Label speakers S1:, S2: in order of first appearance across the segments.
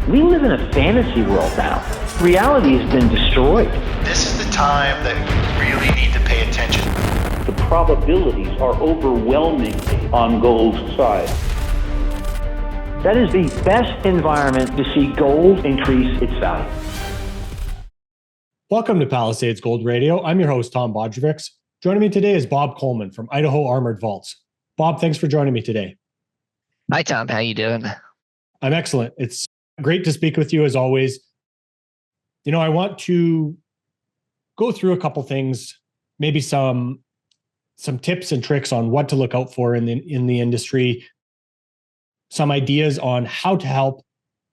S1: We live in a fantasy world now. Reality has been destroyed.
S2: This is the time that you really need to pay attention.
S1: The probabilities are overwhelmingly on gold's side. That is the best environment to see gold increase its value.
S3: Welcome to Palisade's Gold Radio. I'm your host, Tom Bodrovics. Joining me today is Bob Coleman from Idaho Armored Vaults. Bob, thanks for joining me today.
S4: Hi, Tom. How you doing?
S3: I'm excellent. It's great to speak with you as always. You know, I want to go through a couple things, maybe some tips and tricks on what to look out for in the industry, some ideas on how to help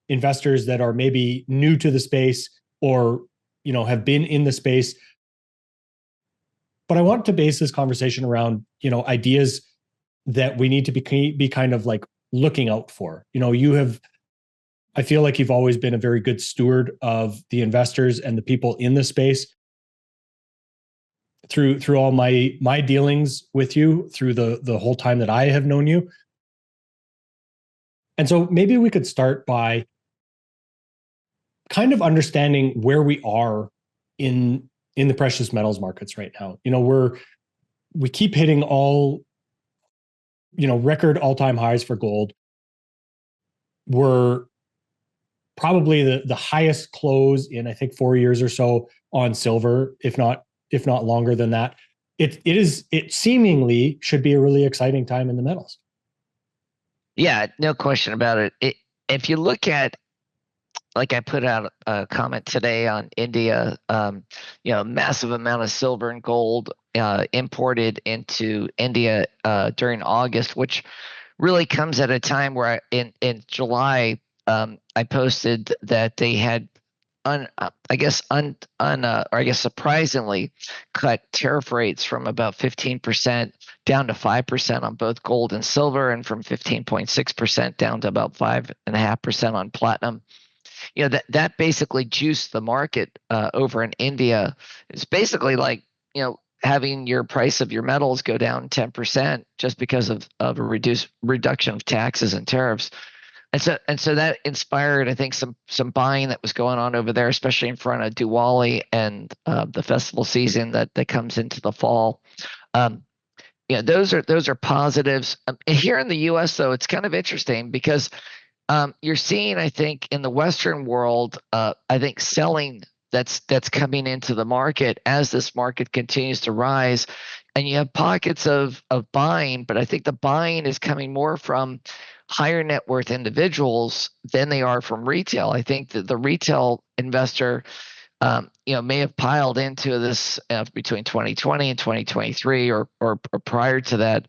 S3: investors that are maybe new to the space or, you know, have been in the space. But I want to base this conversation around, you know, ideas that we need to be kind of like looking out for. You know, I feel like you've always been a very good steward of the investors and the people in the space through all my dealings with you through the whole time that I have known you. And so maybe we could start by kind of understanding where we are in the precious metals markets right now. You know, we keep hitting record all-time highs for gold. We're probably the highest close in, I think, 4 years or so on silver, if not longer than that. It seemingly should be a really exciting time in the metals.
S4: Yeah, no question about it. If you look at, like I put out a comment today on India, massive amount of silver and gold imported into India during August, which really comes at a time where in July, I posted that they had surprisingly cut tariff rates from about 15% down to 5% on both gold and silver, and from 15.6% down to about 5.5% on platinum. You know, that basically juiced the market over in India. It's basically like, you know, having your price of your metals go down 10% just because of a reduction of taxes and tariffs. And so that inspired, I think, some buying that was going on over there, especially in front of Diwali and the festival season that comes into the fall. Those are positives. Here in the U.S., though, it's kind of interesting because you're seeing, I think, in the Western world, I think selling that's coming into the market as this market continues to rise, and you have pockets of buying, but I think the buying is coming more from higher net worth individuals than they are from retail. I think that the retail investor, may have piled into this between 2020 and 2023 or prior to that.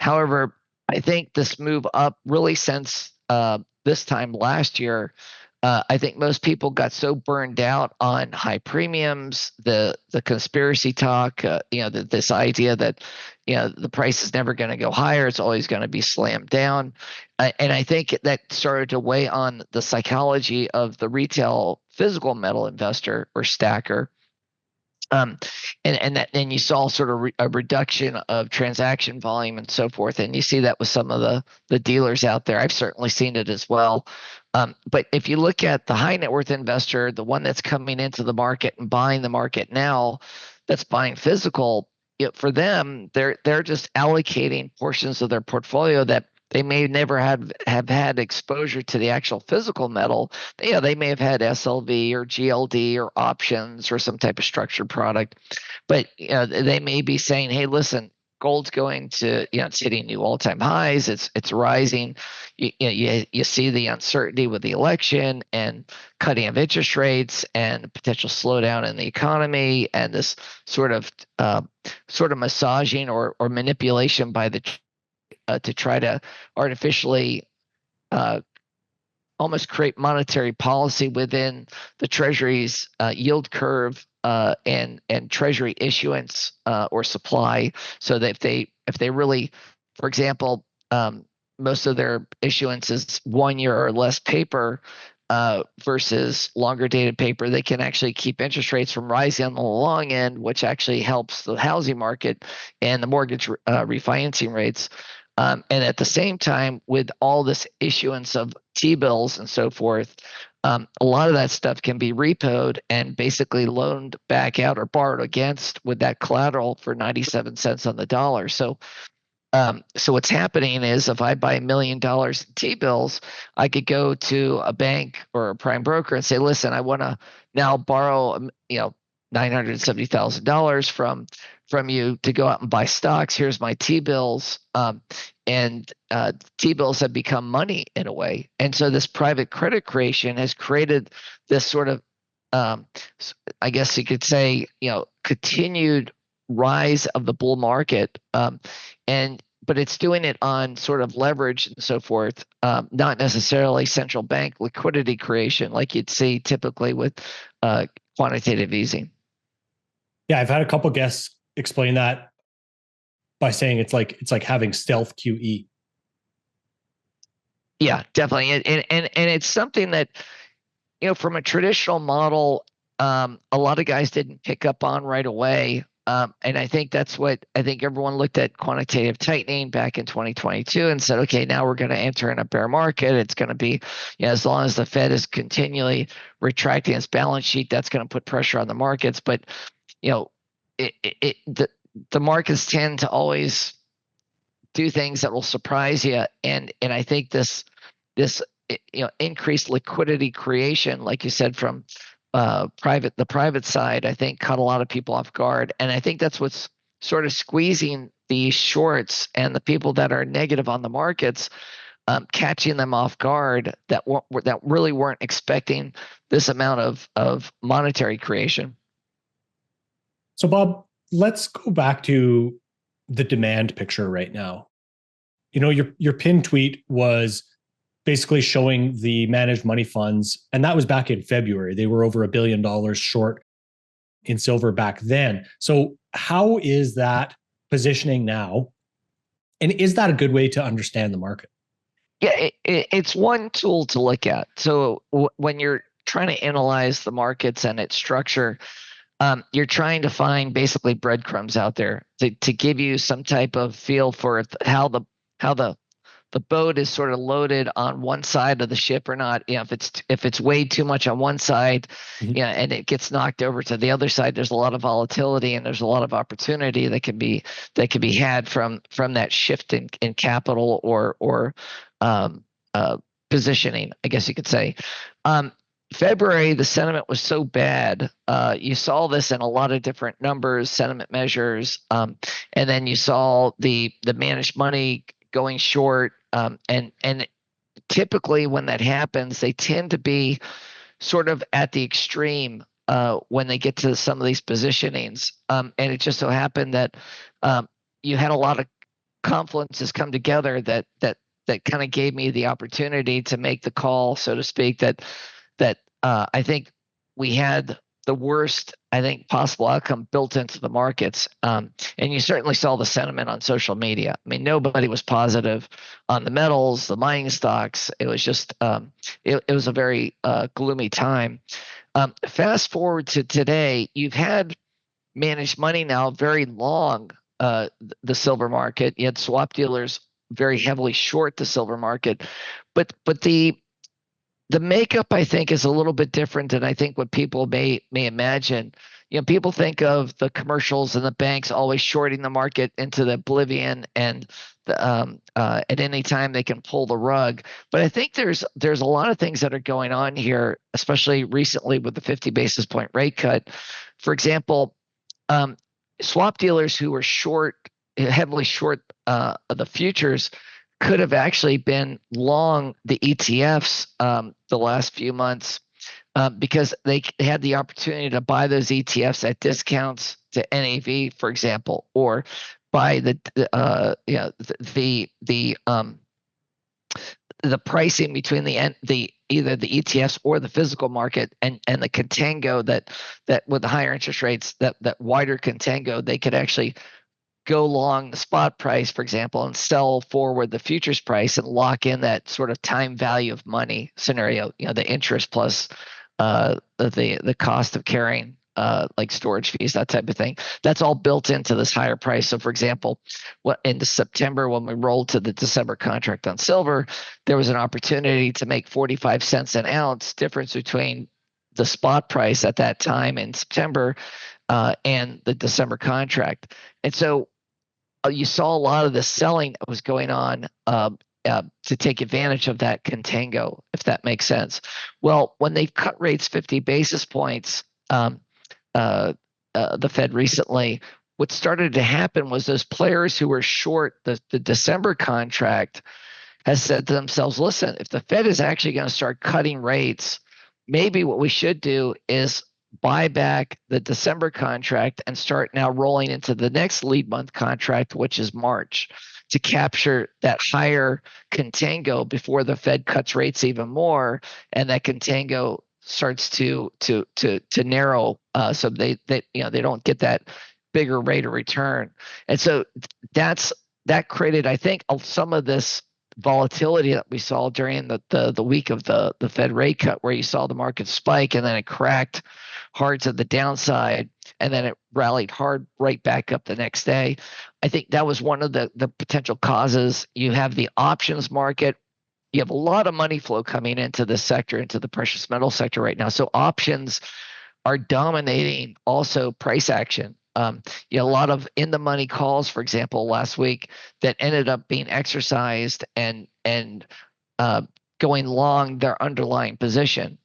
S4: However, I think this move up really since this time last year, I think most people got so burned out on high premiums, the conspiracy talk, this idea that, the price is never going to go higher. It's always going to be slammed down. And I think that started to weigh on the psychology of the retail physical metal investor or stacker. And you saw sort of a reduction of transaction volume and so forth. And you see that with some of the dealers out there. I've certainly seen it as well. But if you look at the high net worth investor, the one that's coming into the market and buying the market now, that's buying physical, for them, they're just allocating portions of their portfolio that they may never have had exposure to the actual physical metal. They may have had SLV or GLD or options or some type of structured product, but they may be saying, "Hey, listen, gold's going to, it's hitting new all-time highs. It's rising. You see the uncertainty with the election and cutting of interest rates and potential slowdown in the economy, and this sort of massaging or manipulation by the to try to artificially almost create monetary policy within the Treasury's yield curve and Treasury issuance or supply, so that if they really, for example, most of their issuance is 1 year or less paper versus longer dated paper, they can actually keep interest rates from rising on the long end, which actually helps the housing market and the mortgage refinancing rates. And at the same time, with all this issuance of T-bills and so forth, a lot of that stuff can be repoed and basically loaned back out or borrowed against with that collateral for 97 cents on the dollar. So what's happening is if I buy $1 million in T-bills, I could go to a bank or a prime broker and say, listen, I want to now borrow, $970,000 from you to go out and buy stocks. Here's my T-bills. And T-bills have become money in a way. And so this private credit creation has created this sort of, I guess you could say, continued rise of the bull market. But it's doing it on sort of leverage and so forth, not necessarily central bank liquidity creation like you'd see typically with quantitative easing.
S3: Yeah, I've had a couple guests explain that by saying it's like having stealth QE.
S4: Yeah, definitely, and it's something that from a traditional model, a lot of guys didn't pick up on right away. And I think that's what I think everyone looked at quantitative tightening back in 2022 and said, okay, now we're going to enter in a bear market. It's going to be, as long as the Fed is continually retracting its balance sheet, that's going to put pressure on the markets. But, the markets tend to always do things that will surprise you. And I think this increased liquidity creation, like you said, from the private side, I think caught a lot of people off guard. And I think that's what's sort of squeezing the shorts and the people that are negative on the markets, catching them off guard that really weren't expecting this amount of monetary creation.
S3: So Bob, let's go back to the demand picture right now. Your pinned tweet was basically showing the managed money funds, and that was back in February. They were over $1 billion short in silver back then. So how is that positioning now? And is that a good way to understand the market?
S4: Yeah, it's one tool to look at. So when you're trying to analyze the markets and its structure, you're trying to find basically breadcrumbs out there to give you some type of feel for how the boat is sort of loaded on one side of the ship or not. If it's weighed too much on one side,
S3: Mm-hmm.
S4: And it gets knocked over to the other side, there's a lot of volatility and there's a lot of opportunity that can be had from that shift in capital or positioning, I guess you could say. February, the sentiment was so bad. You saw this in a lot of different numbers, sentiment measures, and then you saw the managed money going short. And typically when that happens, they tend to be sort of at the extreme when they get to some of these positionings. And it just so happened that you had a lot of confluences come together that kind of gave me the opportunity to make the call, so to speak, that I think we had the worst, I think, possible outcome built into the markets. And you certainly saw the sentiment on social media. I mean, nobody was positive on the metals, the mining stocks. It was just, it was a very gloomy time. Fast forward to today, you've had managed money now very long the silver market. You had swap dealers very heavily short the silver market, but the makeup, I think, is a little bit different than I think what people may imagine. People think of the commercials and the banks always shorting the market into the oblivion, and at any time they can pull the rug. But I think there's a lot of things that are going on here, especially recently with the 50 basis point rate cut. For example, swap dealers who were heavily short the futures could have actually been long the ETFs the last few months because they had the opportunity to buy those ETFs at discounts to NAV, for example, or buy the pricing between either the ETFs or the physical market and the contango that with the higher interest rates, that wider contango, they could actually go long the spot price, for example, and sell forward the futures price and lock in that sort of time value of money scenario, the interest plus the cost of carrying like storage fees, that type of thing. That's all built into this higher price. So, for example, in September, when we rolled to the December contract on silver, there was an opportunity to make 45 cents an ounce difference between the spot price at that time in September and the December contract. And so you saw a lot of the selling that was going on to take advantage of that contango, if that makes sense. Well, when they've cut rates 50 basis points, the Fed recently, what started to happen was those players who were short the December contract has said to themselves, listen, if the Fed is actually going to start cutting rates, maybe what we should do is buy back the December contract and start now rolling into the next lead month contract, which is March, to capture that higher contango before the Fed cuts rates even more, and that contango starts to narrow, so they don't get that bigger rate of return. And so that created, I think, some of this volatility that we saw during the week of the Fed rate cut, where you saw the market spike and then it cracked hard to the downside, and then it rallied hard right back up the next day. I think that was one of the potential causes. You have the options market. You have a lot of money flow coming into this sector, into the precious metal sector right now. So options are dominating also price action. A lot of in the money calls, for example, last week that ended up being exercised and going long their underlying position,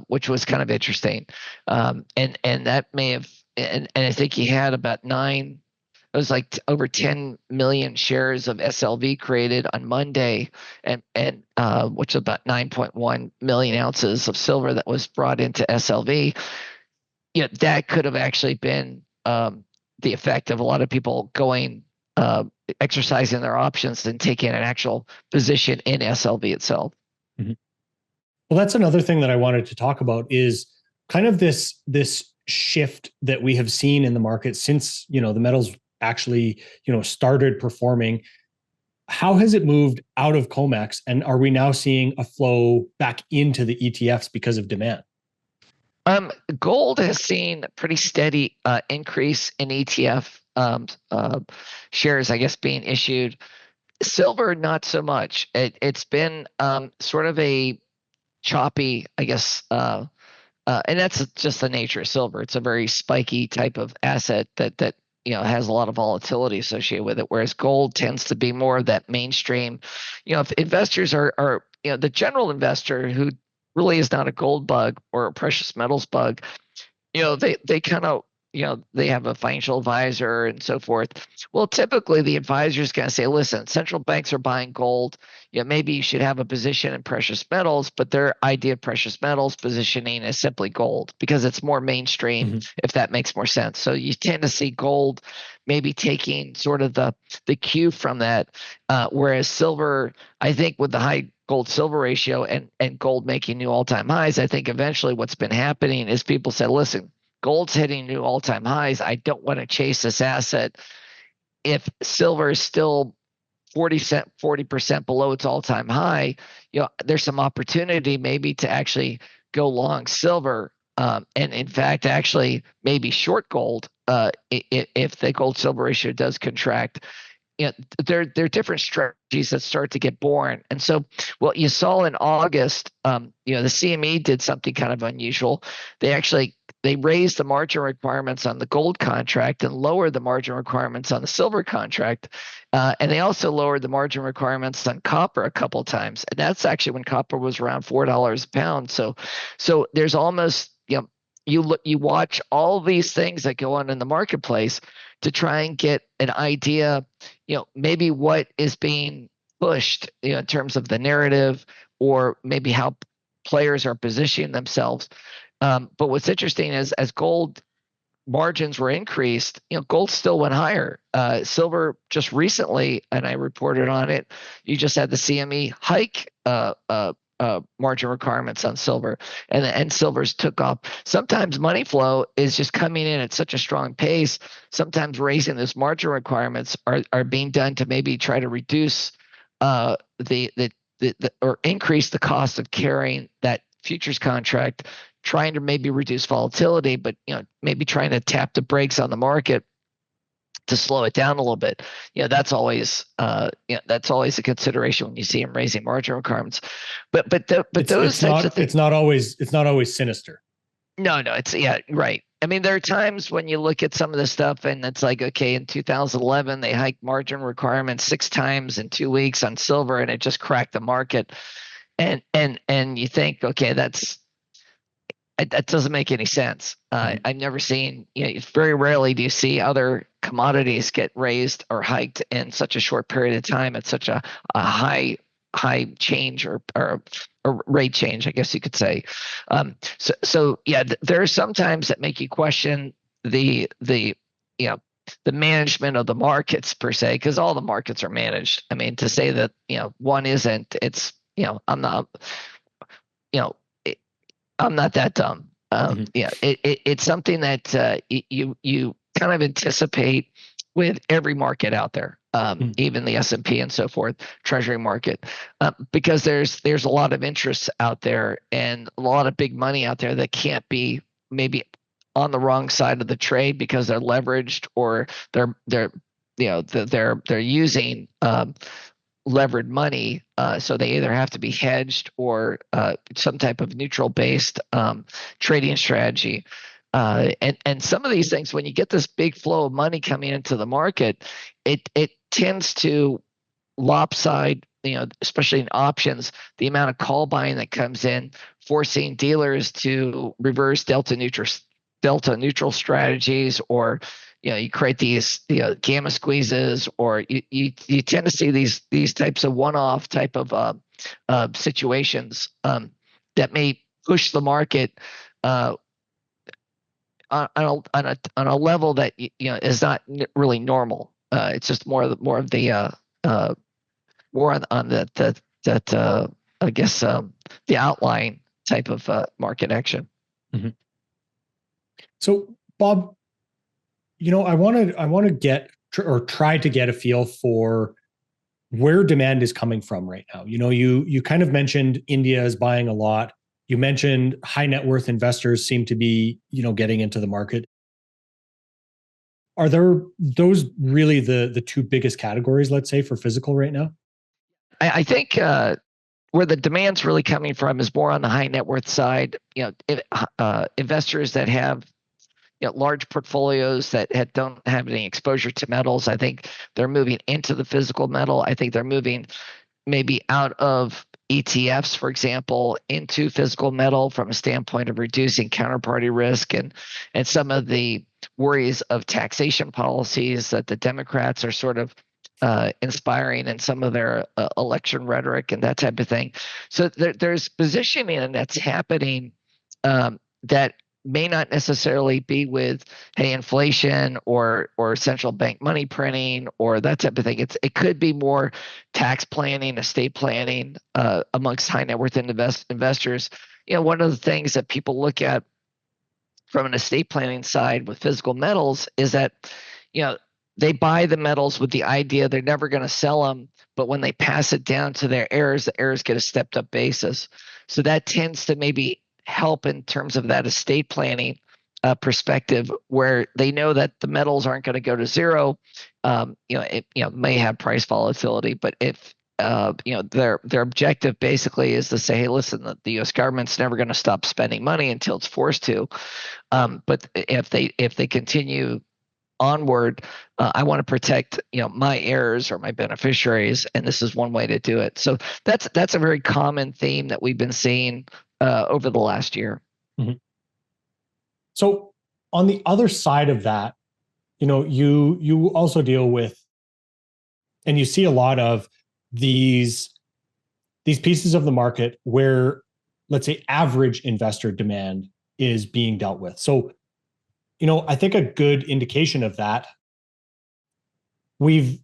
S4: which was kind of interesting. And that may have, and I think he had about it was like over 10 million shares of SLV created on Monday, and which is about 9.1 million ounces of silver that was brought into SLV. That could have actually been the effect of a lot of people going, exercising their options and taking an actual position in SLV itself.
S3: Mm-hmm. Well, that's another thing that I wanted to talk about is kind of this shift that we have seen in the market since, the metals actually, started performing. How has it moved out of COMEX, and are we now seeing a flow back into the ETFs because of demand?
S4: Gold has seen a pretty steady increase in ETF shares, I guess, being issued. Silver, not so much. It's been sort of a choppy, I guess, and that's just the nature of silver. It's a very spiky type of asset that has a lot of volatility associated with it, whereas gold tends to be more of that mainstream. If investors are the general investor who really is not a gold bug or a precious metals bug, they kind of, they have a financial advisor and so forth. Well, typically the advisor is going to say, listen, central banks are buying gold. Maybe you should have a position in precious metals, but their idea of precious metals positioning is simply gold because it's more mainstream, mm-hmm. if that makes more sense. So you tend to see gold maybe taking sort of the cue from that, whereas silver, I think with the high gold silver ratio and gold making new all-time highs, I think eventually what's been happening is people say, listen, gold's hitting new all-time highs. I don't want to chase this asset. If silver is still 40% below its all-time high, there's some opportunity maybe to actually go long silver, and in fact, actually maybe short gold if the gold-silver ratio does contract. There are different strategies that start to get born. And so what you saw in August, the CME did something kind of unusual. They raised the margin requirements on the gold contract and lowered the margin requirements on the silver contract. And they also lowered the margin requirements on copper a couple of times. And that's actually when copper was around $4 a pound. So there's almost, you watch all these things that go on in the marketplace to try and get an idea, maybe what is being pushed, in terms of the narrative, or maybe how players are positioning themselves. But what's interesting is as gold margins were increased, gold still went higher. Silver just recently, and I reported on it, you just had the CME hike margin requirements on silver, and silver's took off. Sometimes money flow is just coming in at such a strong pace. Sometimes raising those margin requirements are being done to maybe try to reduce the or increase the cost of carrying that futures contract, trying to maybe reduce volatility, but maybe trying to tap the brakes on the market to slow it down a little bit. That's always that's always a consideration when you see them raising margin requirements. But those types of things,
S3: it's not always sinister.
S4: No, it's right. I mean, there are times when you look at some of this stuff and it's like, okay, in 2011 they hiked margin requirements 6 times in 2 weeks on silver, and it just cracked the market. And you think, okay, that doesn't make any sense. I've never seen, very rarely do you see other commodities get raised or hiked in such a short period of time at such a high change or rate change, I guess you could say. So there are some times that make you question the management of the markets per se, because all the markets are managed. I mean, to say that one isn't, it's I'm not that dumb. It's something that you kind of anticipate with every market out there, even the S&P and so forth, treasury market, because there's a lot of interests out there and a lot of big money out there that can't be maybe on the wrong side of the trade because they're leveraged, or they're using levered money, so they either have to be hedged or some type of neutral based trading strategy. And some of these things, when you get this big flow of money coming into the market, it tends to lopside, especially in options, the amount of call buying that comes in, forcing dealers to reverse delta neutral strategies, or you create these gamma squeezes, or you tend to see these types of one-off type of situations that may push the market on a level that is not really normal. It's just more on the I guess the outline type of market action.
S3: Mm-hmm. So Bob, I want to get or try to get a feel for where demand is coming from right now. You kind of mentioned India is buying a lot. You mentioned high net worth investors seem to be, getting into the market. Are those really the two biggest categories, let's say, for physical right now?
S4: I think where the demand's really coming from is more on the high net worth side. Investors that have large portfolios that don't have any exposure to metals. I think they're moving into the physical metal. I think they're moving maybe out of ETFs, for example, into physical metal from a standpoint of reducing counterparty risk and some of the worries of taxation policies that the Democrats are sort of inspiring in some of their election rhetoric and that type of thing. So there's positioning that's happening that may not necessarily be with inflation or central bank money printing or that type of thing. It could be more tax planning, estate planning amongst high net worth investors. One of the things that people look at from an estate planning side with physical metals is that they buy the metals with the idea they're never going to sell them, but when they pass it down to their heirs, the heirs get a stepped up basis. So that tends to maybe help in terms of that estate planning perspective, where they know that the metals aren't going to go to zero. It may have price volatility, but if their objective basically is to say, hey, listen, the U.S. government's never going to stop spending money until it's forced to. But if they continue onward, I want to protect my heirs or my beneficiaries, and this is one way to do it. So that's a very common theme that we've been seeing over the last year.
S3: Mm-hmm. So on the other side of that, you also deal with, and you see a lot of these pieces of the market where, let's say, average investor demand is being dealt with. So, I think a good indication of that, we've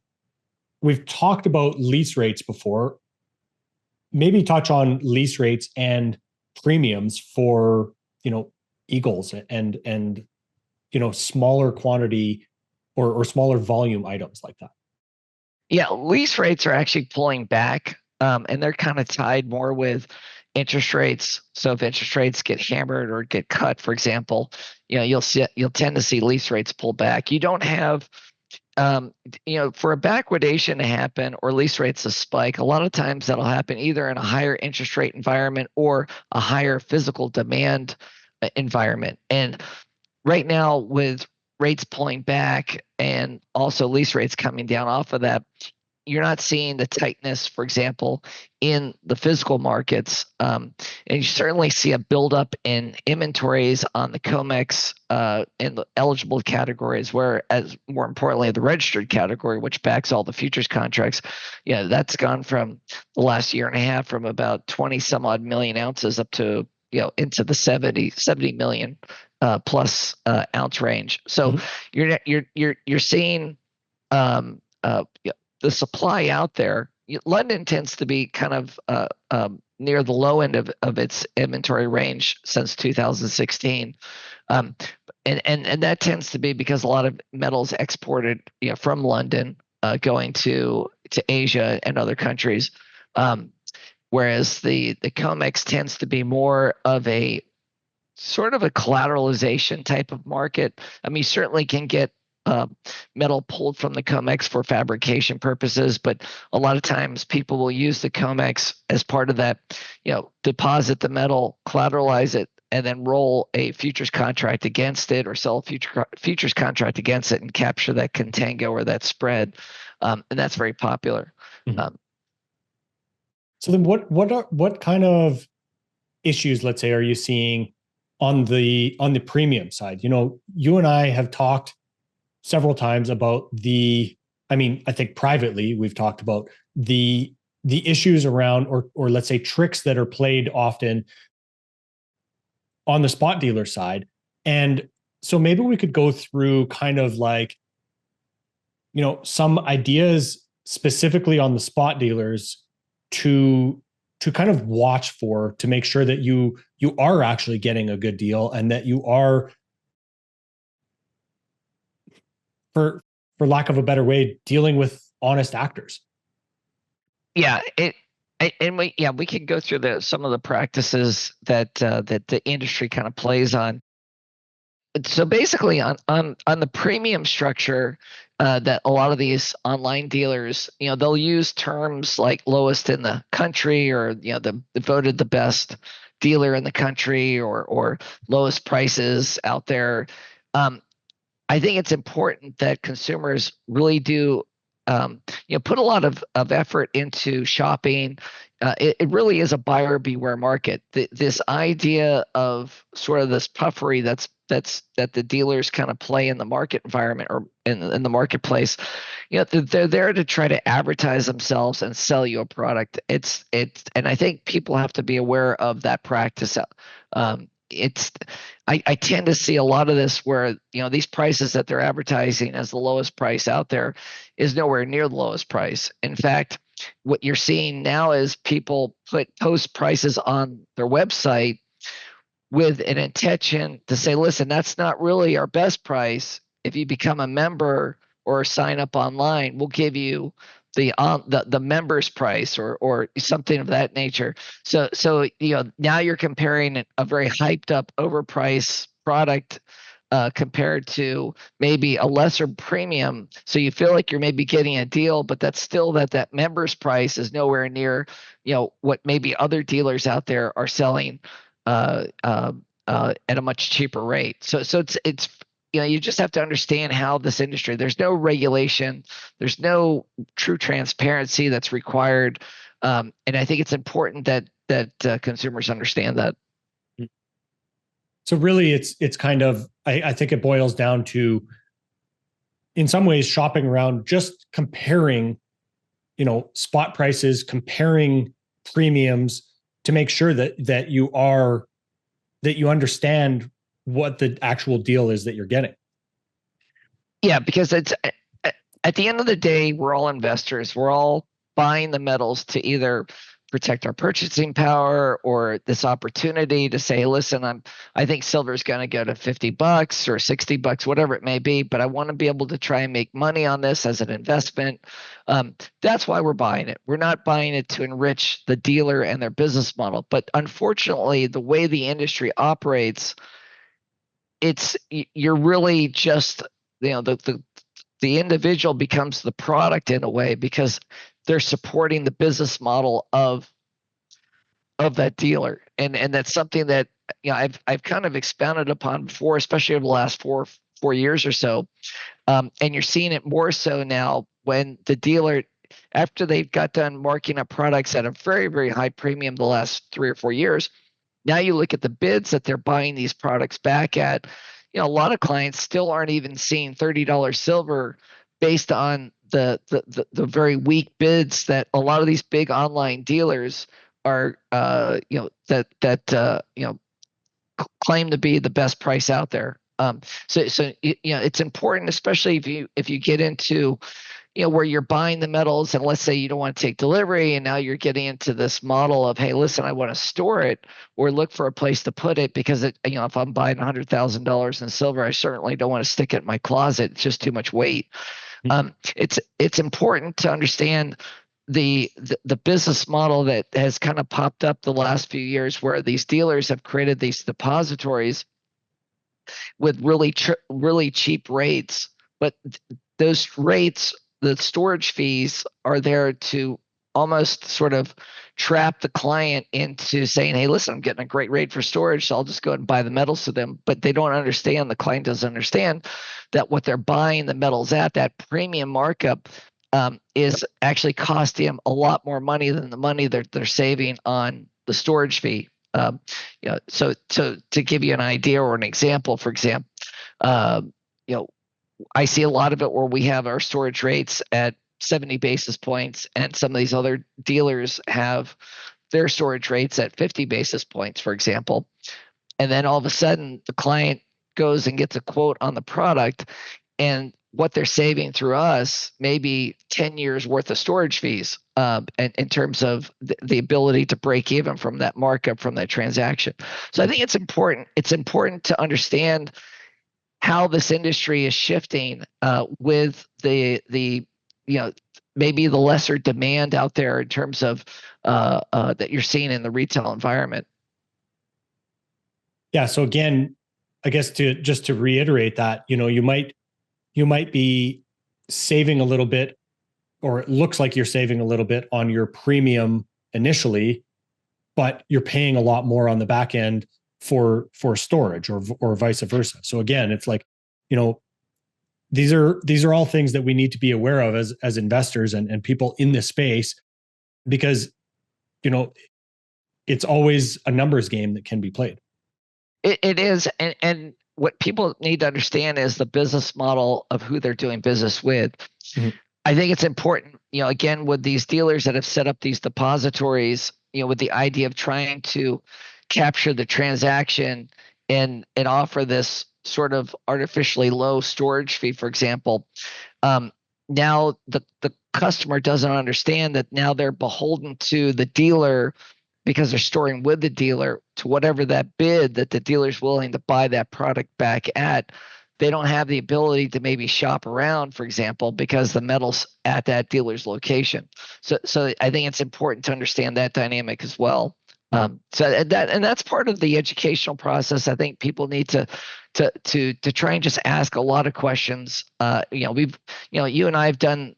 S3: talked about lease rates before. Maybe touch on lease rates and premiums for, eagles and smaller quantity or smaller volume items like that.
S4: Yeah, lease rates are actually pulling back, and they're kind of tied more with interest rates. So if interest rates get hammered or get cut, for example, you'll tend to see lease rates pull back. You don't have for a backwardation to happen or lease rates to spike, a lot of times that'll happen either in a higher interest rate environment or a higher physical demand environment. And right now, with rates pulling back and also lease rates coming down off of that, you're not seeing the tightness, for example, in the physical markets. And you certainly see a buildup in inventories on the COMEX in the eligible categories, whereas more importantly, the registered category, which backs all the futures contracts, that's gone from the last year and a half from about 20 some odd million ounces up to into the 70 million plus ounce range. So you're seeing the supply out there. London tends to be kind of near the low end of its inventory range since 2016, and that tends to be because a lot of metals exported from London going to Asia and other countries, whereas the COMEX tends to be more of a sort of a collateralization type of market. I mean, you certainly can get metal pulled from the COMEX for fabrication purposes, but a lot of times people will use the COMEX as part of that, deposit the metal, collateralize it, and then roll a futures contract against it or sell a futures contract against it and capture that contango or that spread. And that's very popular.
S3: Mm-hmm. So then what kind of issues, let's say, are you seeing on the premium side? You and I have talked several times about I think privately we've talked about the issues around or let's say tricks that are played often on the spot dealer side. And so maybe we could go through kind of like, some ideas specifically on the spot dealers to kind of watch for, to make sure that you are actually getting a good deal and that you are, for lack of a better way, dealing with honest actors.
S4: Yeah, we could go through some of the practices that the industry kind of plays on. So basically, on the premium structure, that a lot of these online dealers, they'll use terms like lowest in the country, or the voted the best dealer in the country, or lowest prices out there. I think it's important that consumers really do, put a lot of effort into shopping. It really is a buyer beware market. This idea of sort of this puffery that the dealers kind of play in the market environment or in the marketplace, they're there to try to advertise themselves and sell you a product. And I think people have to be aware of that practice. I tend to see a lot of this where these prices that they're advertising as the lowest price out there is nowhere near the lowest price. In fact, what you're seeing now is people post prices on their website with an intention to say, listen, that's not really our best price. If you become a member or sign up online, we'll give you the member's price or something of that nature. So now you're comparing a very hyped up overpriced product compared to maybe a lesser premium. So you feel like you're maybe getting a deal, but that's still that member's price is nowhere near what maybe other dealers out there are selling at a much cheaper rate. So it's you just have to understand how this industry, there's no regulation, there's no true transparency that's required. And I think it's important that consumers understand that.
S3: So really it's kind of, I think it boils down to, in some ways, shopping around, just comparing, spot prices, comparing premiums to make sure that you understand what the actual deal is that you're getting.
S4: Yeah, because it's at the end of the day, we're all investors. We're all buying the metals to either protect our purchasing power or this opportunity to say, listen, I think silver is going to go to $50 or $60, whatever it may be, but I want to be able to try and make money on this as an investment. That's why we're buying it. We're not buying it to enrich the dealer and their business model. But unfortunately, the way the industry operates, you're really just, the individual becomes the product in a way, because they're supporting the business model of that dealer, and that's something that I've kind of expounded upon before, especially over the last four years or so, and you're seeing it more so now when the dealer, after they've got done marking up products at a very, very high premium the last 3 or 4 years. Now you look at the bids that they're buying these products back at. A lot of clients still aren't even seeing $30 silver based on the very weak bids that a lot of these big online dealers are, claim to be the best price out there. So it's important, especially if you get into where you're buying the metals, and let's say you don't want to take delivery, and now you're getting into this model of, hey, listen, I want to store it or look for a place to put it, because if I'm buying $100,000 in silver, I certainly don't want to stick it in my closet. It's just too much weight. It's important to understand the business model that has kind of popped up the last few years, where these dealers have created these depositories with really cheap rates, but those rates, the storage fees, are there to almost sort of trap the client into saying, hey, listen, I'm getting a great rate for storage, so I'll just go ahead and buy the metals to them. But they don't understand, the client doesn't understand that what they're buying the metals at, that premium markup, is actually costing them a lot more money than the money they're saving on the storage fee. So to give you an idea or an example, for example, I see a lot of it where we have our storage rates at 70 basis points, and some of these other dealers have their storage rates at 50 basis points, for example. And then all of a sudden, the client goes and gets a quote on the product, and what they're saving through us may be 10 years worth of storage fees, in terms of the ability to break even from that markup from that transaction. So I think it's important. It's important to understand how this industry is shifting, with the maybe the lesser demand out there in terms of that you're seeing in the retail environment.
S3: Yeah. So again, I guess to reiterate that, you might be saving a little bit, or it looks like you're saving a little bit on your premium initially, but you're paying a lot more on the back end for storage, or vice versa. So again, it's like, these are all things that we need to be aware of as investors and people in this space, because it's always a numbers game that can be played.
S4: It is, and what people need to understand is the business model of who they're doing business with. Mm-hmm. I think it's important, again, with these dealers that have set up these depositories, with the idea of trying to capture the transaction and offer this sort of artificially low storage fee, for example. Now the customer doesn't understand that now they're beholden to the dealer, because they're storing with the dealer, to whatever that bid that the dealer's willing to buy that product back at. They don't have the ability to maybe shop around, for example, because the metal's at that dealer's location. So I think it's important to understand that dynamic as well. So that's part of the educational process. I think people need to try and just ask a lot of questions. You and I have done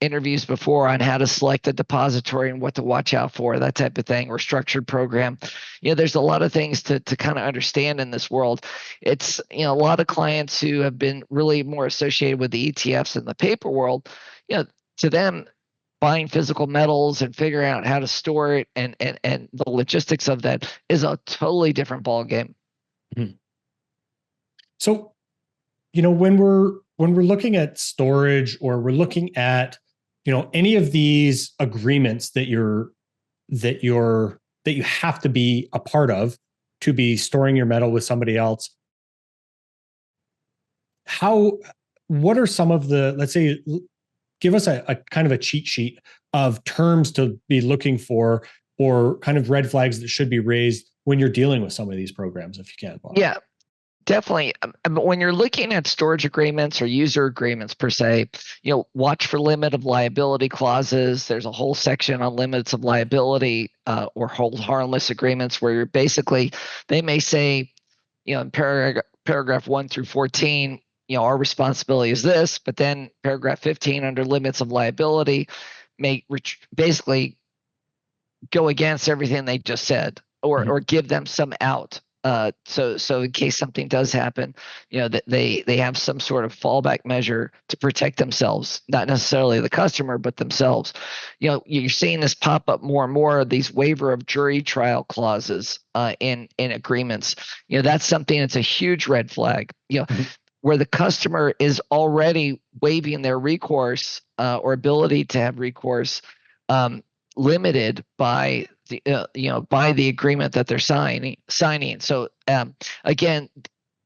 S4: interviews before on how to select a depository and what to watch out for, that type of thing, or structured program. There's a lot of things to kind of understand in this world. It's, a lot of clients who have been really more associated with the ETFs and the paper world, to them, buying physical metals and figuring out how to store it and the logistics of that is a totally different ballgame.
S3: Mm-hmm. So, when we're looking at storage, or we're looking at, any of these agreements that you have to be a part of to be storing your metal with somebody else, what are some of the, let's say, give us a kind of a cheat sheet of terms to be looking for, or kind of red flags that should be raised when you're dealing with some of these programs, if you can, Bob.
S4: Yeah, definitely. But when you're looking at storage agreements or user agreements per se, watch for limit of liability clauses. There's a whole section on limits of liability or hold harmless agreements where you're basically, they may say, in paragraph 1 through 14, our responsibility is this, but then paragraph 15 under limits of liability may basically go against everything they just said, or give them some out. So in case something does happen, that they have some sort of fallback measure to protect themselves, not necessarily the customer, but themselves. You're seeing this pop up more and more, these waiver of jury trial clauses in agreements. That's something that's a huge red flag. Where the customer is already waiving their recourse or ability to have recourse, limited by the agreement that they're signing. So again,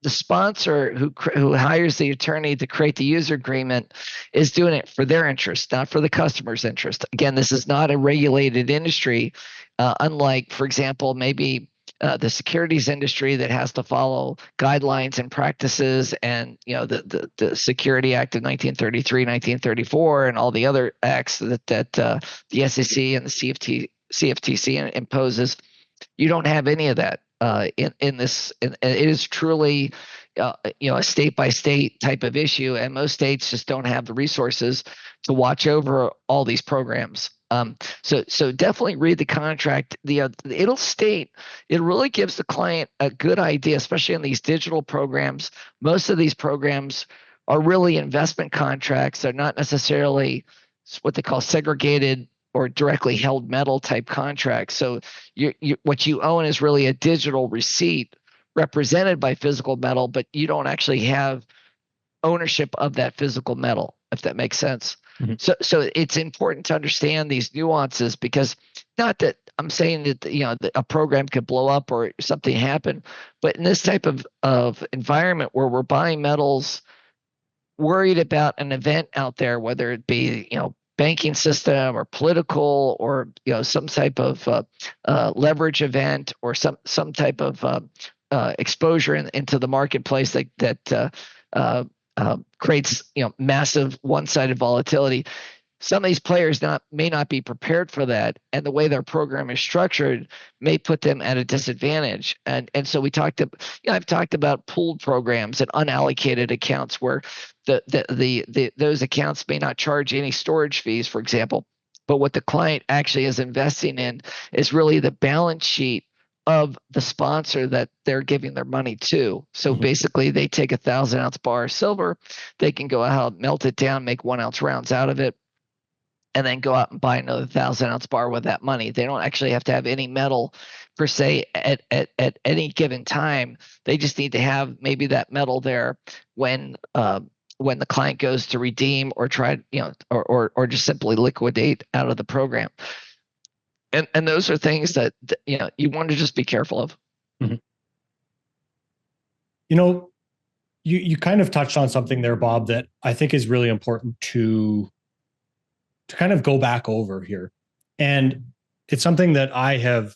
S4: the sponsor who hires the attorney to create the user agreement is doing it for their interest, not for the customer's interest. Again, this is not a regulated industry, unlike, for example, maybe the securities industry that has to follow guidelines and practices, and the Security Act of 1933, 1934, and all the other acts that the SEC and the CFTC imposes. You don't have any of that in this. It is truly a state by state type of issue, and most states just don't have the resources to watch over all these programs. So definitely read the contract. It'll state, it really gives the client a good idea, especially in these digital programs. Most of these programs are really investment contracts. They're not necessarily what they call segregated or directly held metal type contracts. So what you own is really a digital receipt represented by physical metal, but you don't actually have ownership of that physical metal, if that makes sense. So it's important to understand these nuances, because not that I'm saying that a program could blow up or something happen, but in this type of environment where we're buying metals, worried about an event out there, whether it be banking system or political, or some type of leverage event, or some type of exposure into the marketplace that creates massive one-sided volatility. Some of these players may not be prepared for that, and the way their program is structured may put them at a disadvantage. And so I've talked about pooled programs and unallocated accounts where those accounts may not charge any storage fees, for example, but what the client actually is investing in is really the balance sheet of the sponsor that they're giving their money to. So basically, they take 1,000-ounce bar of silver, they can go out, melt it down, make 1-ounce rounds out of it, and then go out and buy another 1,000-ounce bar with that money. They don't actually have to have any metal per se at any given time. They just need to have maybe that metal there when the client goes to redeem or try, or just simply liquidate out of the program. And those are things that you want to just be careful of.
S3: You kind of touched on something there, Bob, that I think is really important to kind of go back over here. And it's something that I have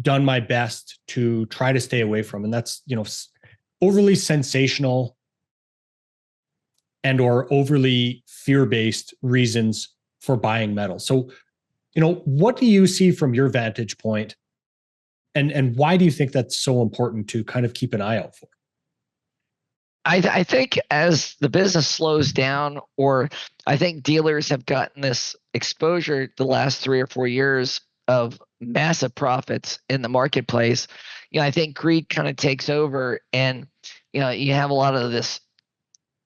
S3: done my best to try to stay away from. And that's, overly sensational and or overly fear-based reasons for buying metal. So, what do you see from your vantage point, and why do you think that's so important to kind of keep an eye out for?
S4: I think as the business slows down, or I think dealers have gotten this exposure the last 3 or 4 years of massive profits in the marketplace, I think greed kind of takes over, and you have a lot of this.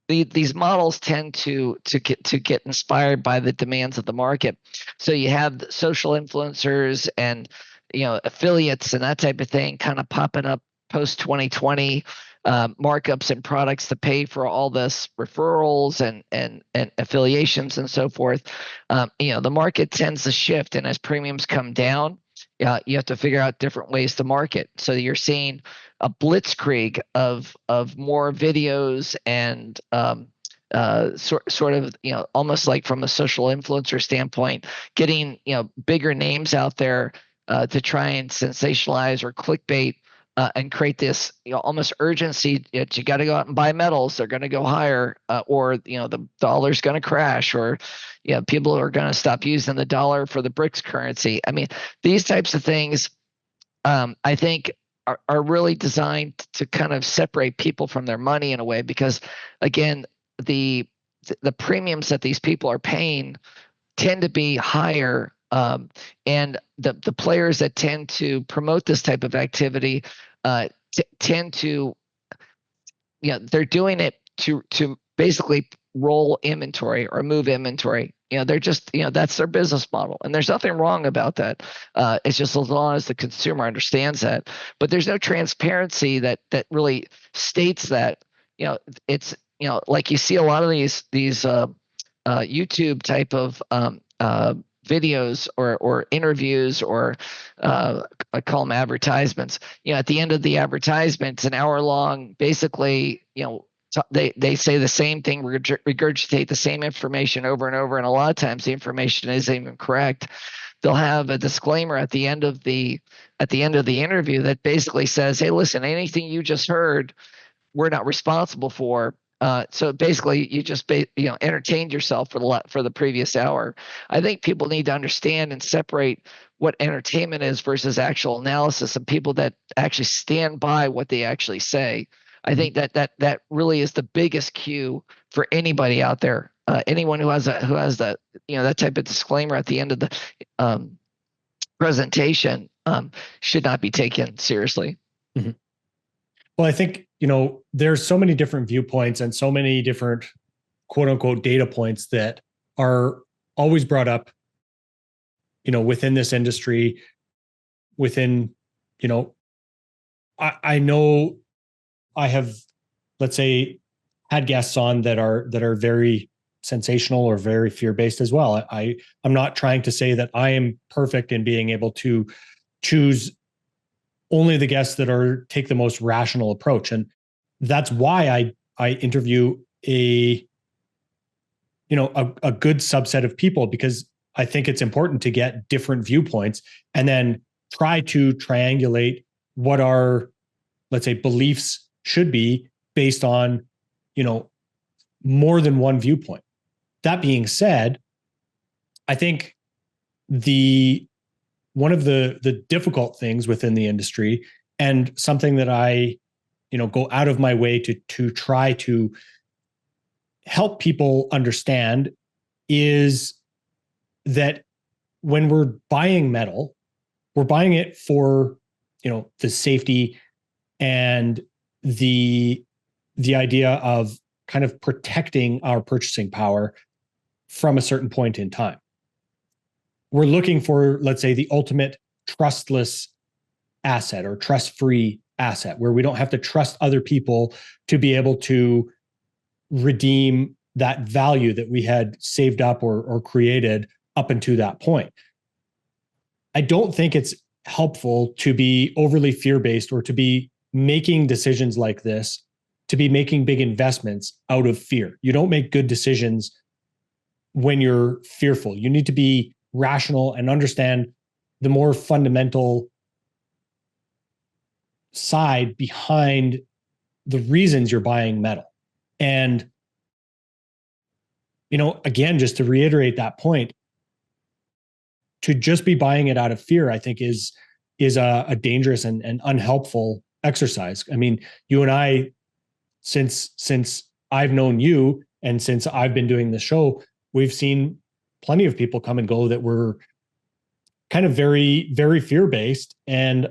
S4: These models tend to get inspired by the demands of the market. So you have social influencers and affiliates and that type of thing kind of popping up post 2020, markups and products to pay for all this referrals and affiliations and so forth. The market tends to shift, and as premiums come down, you have to figure out different ways to market. So you're seeing a blitzkrieg of more videos and sort of, almost like from a social influencer standpoint, getting, bigger names out there to try and sensationalize or clickbait and create this, almost urgency that you got to go out and buy metals. They're going to go higher, or the dollar's going to crash, or people are going to stop using the dollar for the BRICS currency. I mean, these types of things, I think, are really designed to kind of separate people from their money in a way, because again, the premiums that these people are paying tend to be higher, and the players that tend to promote this type of activity tend to, they're doing it to basically roll inventory or move inventory. They're just, that's their business model, and there's nothing wrong about that. It's just as long as the consumer understands that. But there's no transparency that really states that. It's, like you see a lot of these YouTube type of videos or interviews, or I call them advertisements. At the end of the advertisement, it's an hour long. Basically, they say the same thing, regurgitate the same information over and over, and a lot of times the information isn't even correct. They'll have a disclaimer at the end of the interview that basically says, "Hey, listen, anything you just heard, we're not responsible for." So basically, you just entertained yourself for the previous hour. I think people need to understand and separate what entertainment is versus actual analysis, and people that actually stand by what they actually say. I think that really is the biggest cue for anybody out there. Anyone who has that that type of disclaimer at the end of the presentation should not be taken seriously.
S3: Mm-hmm. Well, I think, there's so many different viewpoints and so many different quote unquote data points that are always brought up, within this industry, within, I know I have, let's say, had guests on that are very sensational or very fear-based as well. I'm not trying to say that I am perfect in being able to choose only the guests that take the most rational approach. And that's why I interview a good subset of people, because I think it's important to get different viewpoints and then try to triangulate what our, let's say, beliefs should be based on, more than one viewpoint. That being said, I think one of the difficult things within the industry, and something that I, go out of my way to try to help people understand, is that when we're buying metal, we're buying it for, the safety and the idea of kind of protecting our purchasing power from a certain point in time. We're looking for, let's say, the ultimate trustless asset or trust-free asset, where we don't have to trust other people to be able to redeem that value that we had saved up or created up until that point. I don't think it's helpful to be overly fear-based or to be making decisions like this, to be making big investments out of fear. You don't make good decisions when you're fearful. You need to be rational and understand the more fundamental side behind the reasons you're buying metal. And, again, just to reiterate that point, to just be buying it out of fear, I think is a dangerous and unhelpful exercise. I mean, you and I, since I've known you and since I've been doing the show, we've seen plenty of people come and go that were kind of very, very fear-based. And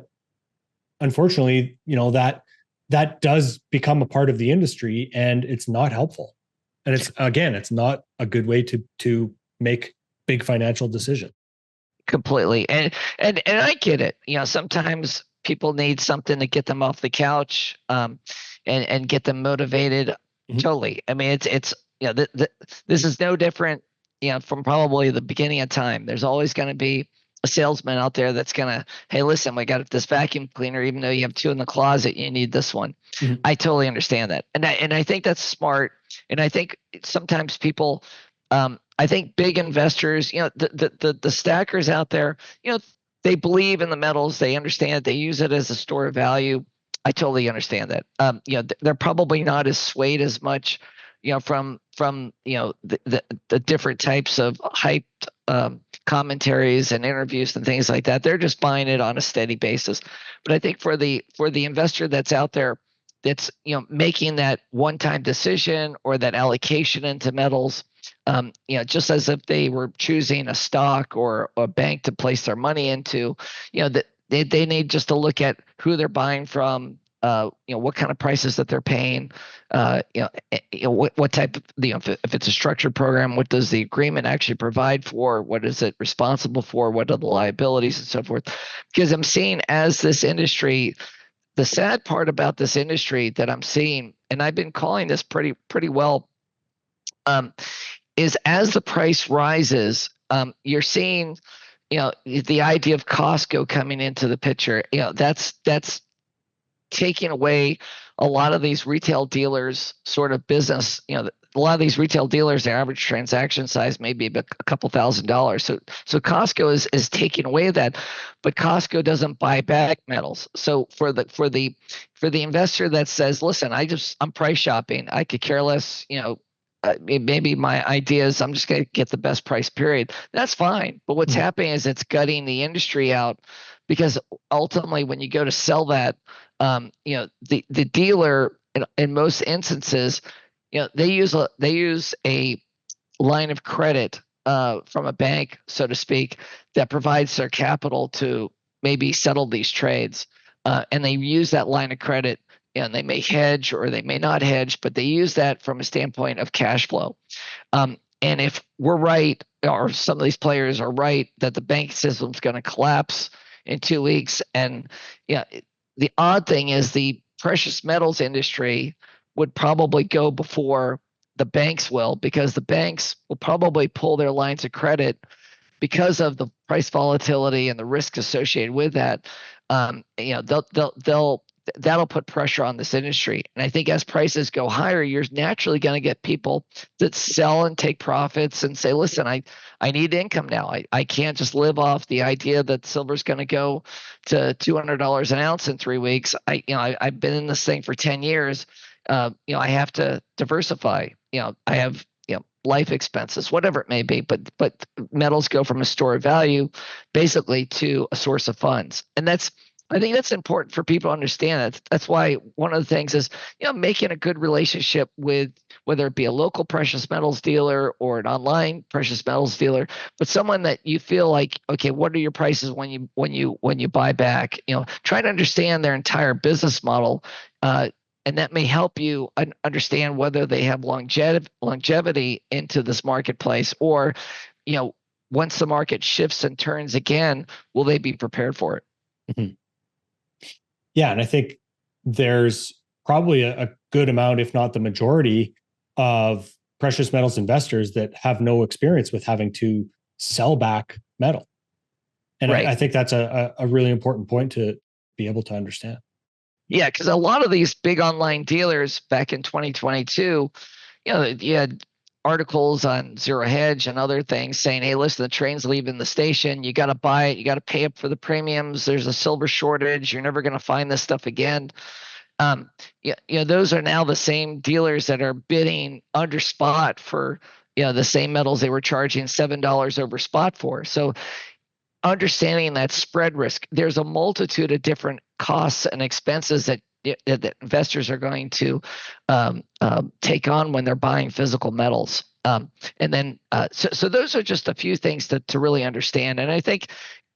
S3: unfortunately, that does become a part of the industry, and it's not helpful. And it's not a good way to make big financial decisions.
S4: Completely. And I get it. Sometimes people need something to get them off the couch, and get them motivated. Mm-hmm. Totally. I mean, it's this is no different, from probably the beginning of time. There's always going to be a salesman out there that's gonna, hey, listen, we got this vacuum cleaner, even though you have two in the closet, you need this one.
S3: Mhm.
S4: I totally understand that, and I think that's smart. And I think sometimes people, I think big investors, the stackers out there, they believe in the metals, they understand it, they use it as a store of value. I totally understand that. They're probably not as swayed as much, from the different types of hyped commentaries and interviews and things like that. They're just buying it on a steady basis. But I think for the investor that's out there, that's making that one-time decision or that allocation into metals, just as if they were choosing a stock or a bank to place their money into, that they need just to look at who they're buying from, what kind of prices that they're paying, what type of, if it's a structured program, what does the agreement actually provide for, what is it responsible for, what are the liabilities and so forth. Because I'm seeing, as this industry, the sad part about this industry that I'm seeing, and I've been calling this pretty well, is as the price rises, you're seeing, the idea of Costco coming into the picture. That's taking away a lot of these retail dealers' sort of business. A lot of these retail dealers, their average transaction size may be a couple $1,000s. So Costco is taking away that, but Costco doesn't buy back metals. So for the investor that says, listen, I'm price shopping, I could care less, maybe my idea is I'm just going to get the best price, period. That's fine. But what's happening is it's gutting the industry out, because ultimately when you go to sell that, the dealer in most instances, they use a line of credit from a bank, so to speak, that provides their capital to maybe settle these trades, and they use that line of credit. And they may hedge or they may not hedge, but they use that from a standpoint of cash flow. And if we're right, or some of these players are right, that the bank system is going to collapse in 2 weeks, and the odd thing is the precious metals industry would probably go before the banks will, because the banks will probably pull their lines of credit because of the price volatility and the risk associated with that. That'll put pressure on this industry. And I think as prices go higher, you're naturally going to get people that sell and take profits and say, listen, I need income now. I can't just live off the idea that silver's going to go to $200 an ounce in 3 weeks. I've been in this thing for 10 years. I have to diversify. I have, life expenses, whatever it may be, but metals go from a store of value basically to a source of funds. And I think that's important for people to understand. That's why one of the things is, making a good relationship with, whether it be a local precious metals dealer or an online precious metals dealer, but someone that you feel like, okay, what are your prices when you buy back? Try to understand their entire business model, and that may help you understand whether they have longevity into this marketplace, or, once the market shifts and turns again, will they be prepared for it?
S3: Mm-hmm. Yeah, and I think there's probably a good amount, if not the majority, of precious metals investors that have no experience with having to sell back metal. And right. I think that's a really important point to be able to understand.
S4: Yeah, because a lot of these big online dealers back in 2022, you had articles on Zero Hedge and other things saying, hey, listen, the train's leaving the station. You got to buy it. You got to pay up for the premiums. There's a silver shortage. You're never going to find this stuff again. Those are now the same dealers that are bidding under spot for, the same metals they were charging $7 over spot for. So understanding that spread risk, there's a multitude of different costs and expenses that investors are going to take on when they're buying physical metals. And then, so those are just a few things to really understand. And I think,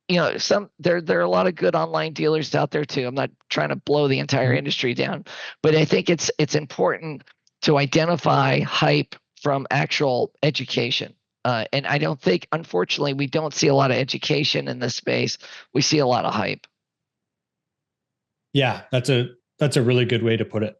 S4: there are a lot of good online dealers out there too. I'm not trying to blow the entire industry down, but I think it's important to identify hype from actual education. And I don't think, unfortunately, we don't see a lot of education in this space. We see a lot of hype.
S3: Yeah, that's a really good way to put it.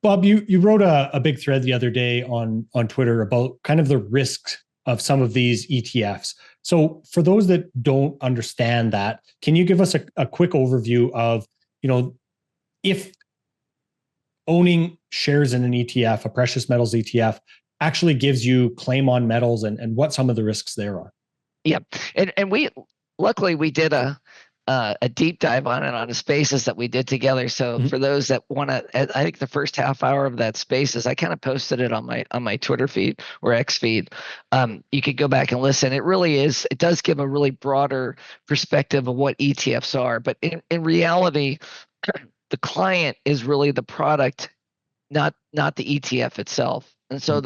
S3: Bob, you wrote a big thread the other day on Twitter about kind of the risks some of these ETFs. So for those that don't understand that, can you give us a quick overview of, if owning shares in an ETF, a precious metals ETF, actually gives you claim on metals and what some of the risks there are?
S4: Yeah, and we luckily we did a deep dive on it on the spaces that we did together. So for those that want to, I think the first half hour of that spaces, I kind of posted it on my Twitter feed or X feed. You could go back and listen. It does give a really broader perspective of what ETFs are, but in reality, the client is really the product, not the ETF itself. And so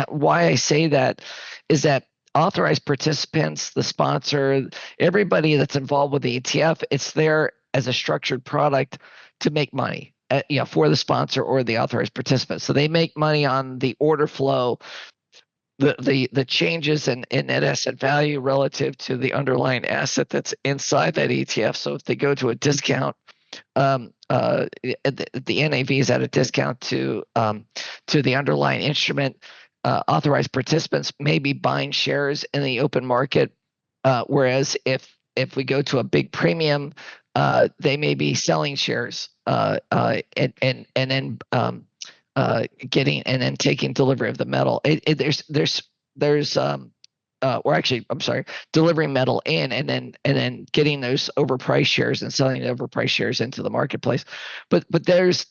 S4: why I say that is that authorized participants, the sponsor, everybody that's involved with the ETF, it's there as a structured product to make money, for the sponsor or the authorized participant. So they make money on the order flow, the changes in net asset value relative to the underlying asset that's inside that ETF. So if they go to a discount, the NAV is at a discount to the underlying instrument. Authorized participants may be buying shares in the open market, whereas if we go to a big premium, they may be selling shares and then getting and then taking delivery of the metal. Delivering metal in and then getting those overpriced shares and selling the overpriced shares into the marketplace. But there's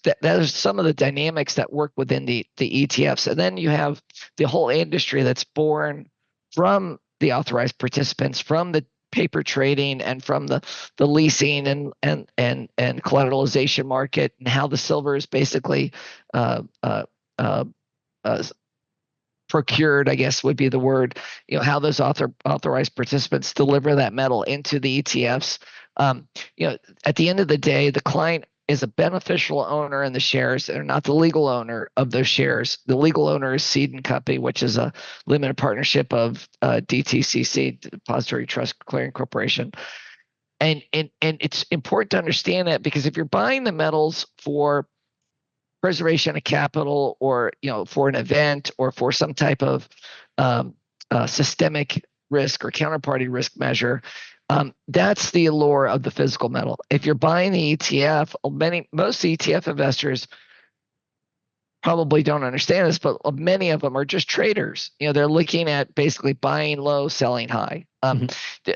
S4: some of the dynamics that work within the ETFs, and then you have the whole industry that's born from the authorized participants, from the paper trading and from the leasing and collateralization market, and how the silver is basically procured, I guess would be the word, how those authorized participants deliver that metal into the ETFs. At the end of the day, the client is a beneficial owner in the shares. They're not the legal owner of those shares. The legal owner is Seed and Company, which is a limited partnership of DTCC, Depository Trust Clearing Corporation. And it's important to understand that, because if you're buying the metals for preservation of capital, or for an event, or for some type of systemic risk or counterparty risk measure, that's the allure of the physical metal. If you're buying the ETF, most ETF investors probably don't understand this, but many of them are just traders. They're looking at basically buying low, selling high.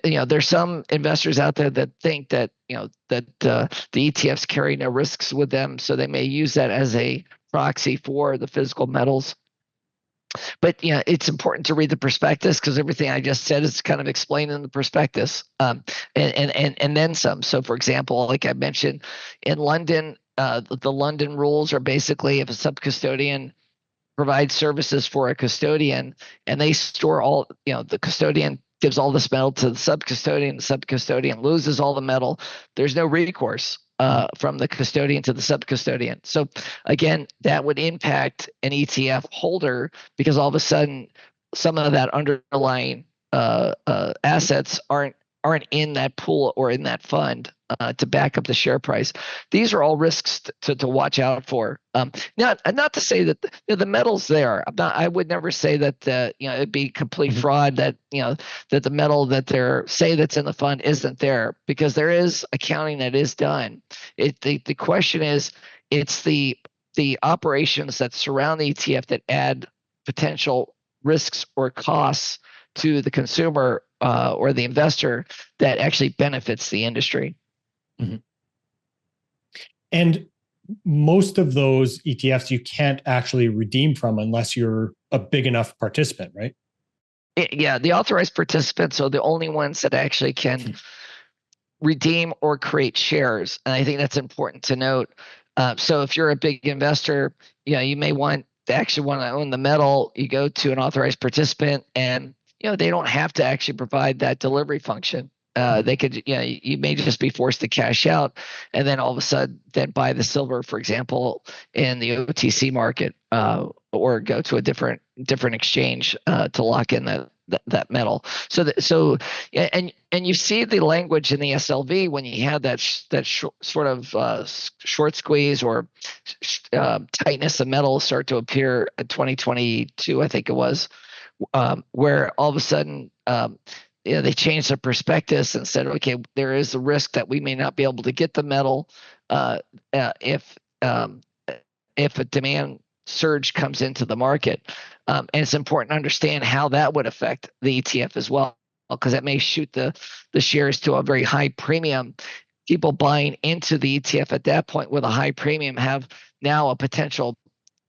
S4: There's some investors out there that think that the ETFs carry no risks with them, so they may use that as a proxy for the physical metals. But it's important to read the prospectus, because everything I just said is kind of explained in the prospectus, and then some. So, for example, like I mentioned, in London, the London rules are basically, if a sub-custodian provides services for a custodian and they store all, the custodian gives all this metal to the sub-custodian loses all the metal, there's no recourse from the custodian to the sub-custodian. So again, that would impact an ETF holder, because all of a sudden some of that underlying assets aren't in that pool or in that fund to back up the share price. These are all risks to watch out for. Not to say that the metal's there. I would never say that it'd be complete fraud that that the metal that they're say that's in the fund isn't there, because there is accounting that is done. The question is, it's the operations that surround the ETF that add potential risks or costs to the consumer or the investor that actually benefits the industry.
S3: Mm-hmm. And most of those ETFs you can't actually redeem from unless you're a big enough participant, right?
S4: Yeah, the authorized participants are the only ones that actually can redeem or create shares. And I think that's important to note. So if you're a big investor, you may want to own the metal. You go to an authorized participant, and they don't have to actually provide that delivery function. They could, you may just be forced to cash out, and then all of a sudden, then buy the silver, for example, in the OTC market, or go to a different exchange to lock in that metal. And you see the language in the SLV when you have that sort of short squeeze or tightness of metal start to appear in 2022, I think it was, where all of a sudden, they changed their prospectus and said, okay, there is a risk that we may not be able to get the metal if a demand surge comes into the market. And it's important to understand how that would affect the ETF as well, because that may shoot the shares to a very high premium. People buying into the ETF at that point with a high premium have now a potential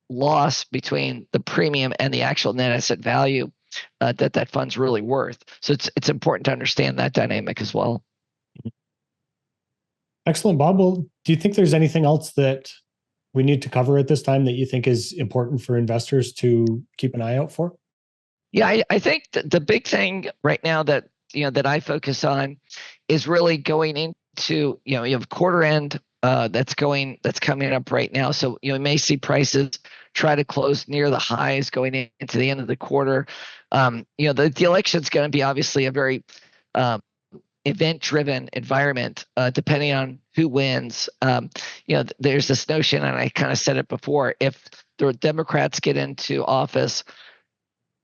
S4: loss between the premium and the actual net asset value that fund's really worth. So it's important to understand that dynamic as well.
S3: Excellent, Bob. Well, do you think there's anything else that we need to cover at this time that you think is important for investors to keep an eye out for?
S4: Yeah, I think the big thing right now that that I focus on is really going into you have quarter end that's coming up right now. So you may see prices try to close near the highs going into the end of the quarter. The election's going to be obviously a very event-driven environment, depending on who wins. There's this notion, and I kind of said it before, if the Democrats get into office,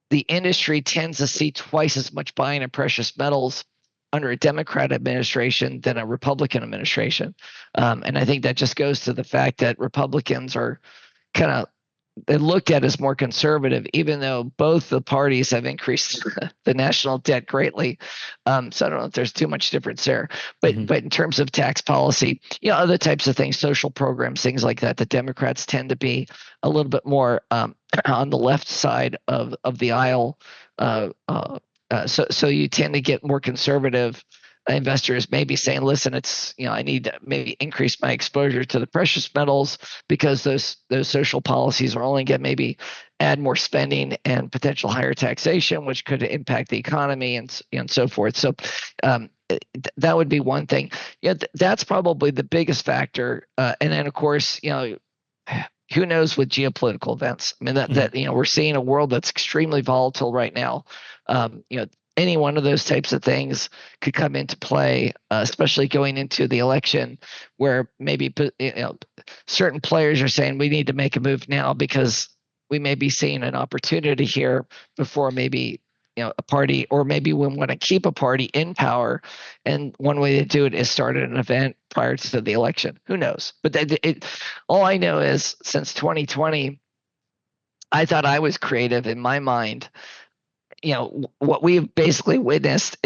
S4: the industry tends to see twice as much buying of precious metals under a Democrat administration than a Republican administration. And I think that just goes to the fact that Republicans are kind of looked at as more conservative, even though both the parties have increased the national debt greatly. So I don't know if there's too much difference there. But in terms of tax policy, other types of things, social programs, things like that, the Democrats tend to be a little bit more on the left side of the aisle. So you tend to get more conservative investors maybe saying, listen, it's, I need to maybe increase my exposure to the precious metals because those social policies are only going to maybe add more spending and potential higher taxation, which could impact the economy and so forth. So that would be one thing. That's probably the biggest factor. And then of course, who knows with geopolitical events? I mean, that we're seeing a world that's extremely volatile right now. Any one of those types of things could come into play, especially going into the election, where maybe certain players are saying we need to make a move now because we may be seeing an opportunity here before maybe a party, or maybe we want to keep a party in power, and one way to do it is start an event prior to the election. Who knows? But all I know is since 2020, I thought I was creative in my mind. What we've basically witnessed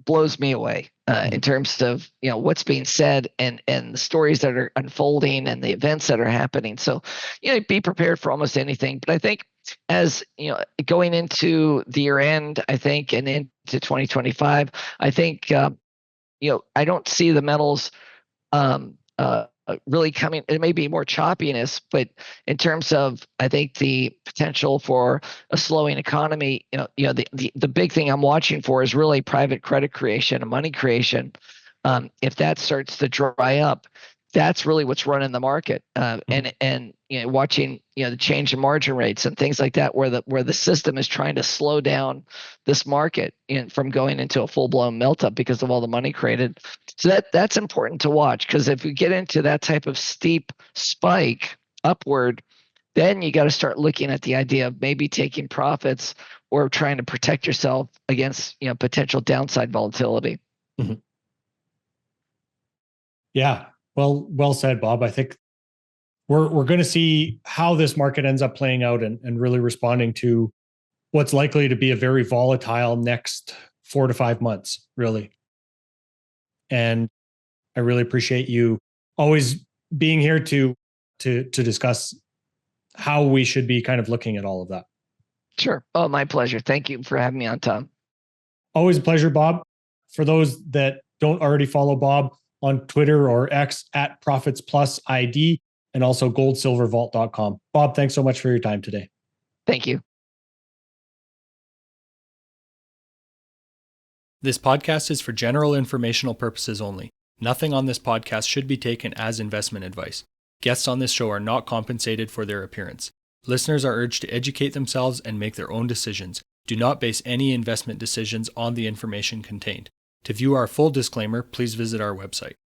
S4: blows me away in terms of what's being said and the stories that are unfolding and the events that are happening. So be prepared for almost anything. But I think as going into the year end, I think, and into 2025, I think I don't see the metals really coming. It may be more choppiness, but in terms of, I think, the potential for a slowing economy, the big thing I'm watching for is really private credit creation and money creation. If that starts to dry up, that's really what's running the market. And watching the change in margin rates and things like that, where the system is trying to slow down this market from going into a full blown melt up because of all the money created. So that's important to watch, because if we get into that type of steep spike upward, then you got to start looking at the idea of maybe taking profits or trying to protect yourself against potential downside volatility.
S3: Mm-hmm. Yeah. Well said, Bob. I think we're going to see how this market ends up playing out and really responding to what's likely to be a very volatile next 4 to 5 months, really. And I really appreciate you always being here to discuss how we should be kind of looking at all of that.
S4: Sure. Oh, my pleasure. Thank you for having me on, Tom.
S3: Always a pleasure, Bob. For those that don't already follow Bob on Twitter or X at ProfitsPlusID, and also goldsilvervault.com. Bob, thanks so much for your time today.
S4: Thank you.
S5: This podcast is for general informational purposes only. Nothing on this podcast should be taken as investment advice. Guests on this show are not compensated for their appearance. Listeners are urged to educate themselves and make their own decisions. Do not base any investment decisions on the information contained. To view our full disclaimer, please visit our website.